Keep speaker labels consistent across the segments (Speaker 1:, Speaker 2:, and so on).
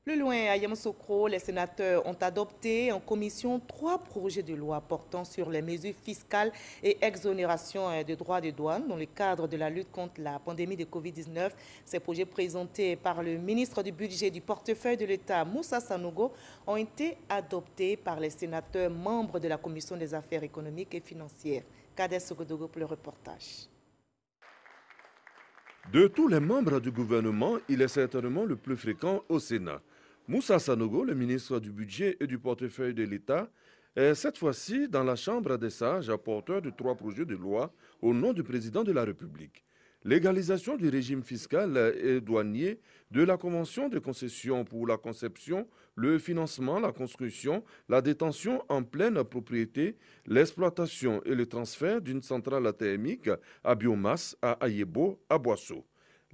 Speaker 1: Plus loin, à Yamoussoukro, les sénateurs ont adopté en commission 3 projets de loi portant sur les mesures fiscales et exonération de droits de douane dans le cadre de la lutte contre la pandémie de Covid-19. Ces projets présentés par le ministre du Budget du portefeuille de l'État, Moussa Sanogo, ont été adoptés par les sénateurs membres de la Commission des affaires économiques et financières. Kader Sogodogo pour le reportage.
Speaker 2: De tous les membres du gouvernement, il est certainement le plus fréquent au Sénat. Moussa Sanogo, le ministre du Budget et du portefeuille de l'État, est cette fois-ci dans la Chambre des sages, porteur de 3 projets de loi au nom du président de la République. Légalisation du régime fiscal et douanier, de la Convention de concession pour la conception, le financement, la construction, la détention en pleine propriété, l'exploitation et le transfert d'une centrale thermique à biomasse à Ayebo, à Boisseau.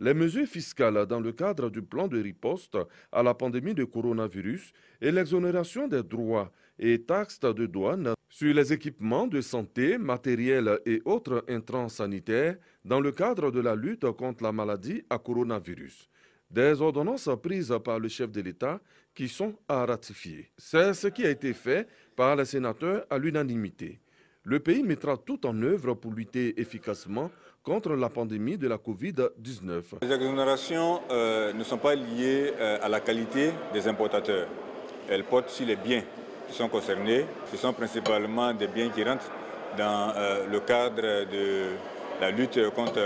Speaker 2: Les mesures fiscales dans le cadre du plan de riposte à la pandémie de coronavirus et l'exonération des droits et taxes de douane sur les équipements de santé, matériels et autres intrants sanitaires dans le cadre de la lutte contre la maladie à coronavirus. Des ordonnances prises par le chef de l'État qui sont à ratifier. C'est ce qui a été fait par les sénateurs à l'unanimité. Le pays mettra tout en œuvre pour lutter efficacement contre la pandémie de la Covid-19.
Speaker 3: Les exonérations ne sont pas liées à la qualité des importateurs. Elles portent sur les biens qui sont concernés. Ce sont principalement des biens qui rentrent dans le cadre de la lutte contre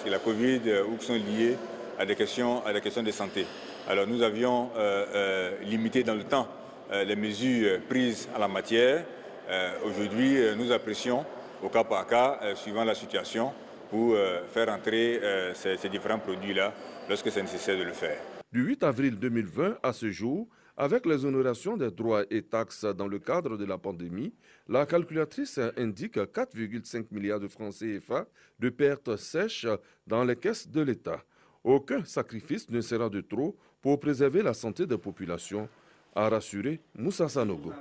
Speaker 3: la Covid ou qui sont liés à des questions de santé. Alors nous avions limité dans le temps les mesures prises en la matière. Aujourd'hui, nous apprécions au cas par cas, suivant la situation, pour faire entrer ces différents produits-là lorsque c'est nécessaire de le faire.
Speaker 2: Du 8 avril 2020 à ce jour, avec l'exonération des droits et taxes dans le cadre de la pandémie, la calculatrice indique 4,5 milliards de francs CFA de pertes sèches dans les caisses de l'État. Aucun sacrifice ne sera de trop pour préserver la santé des populations, a rassuré Moussa Sanogo.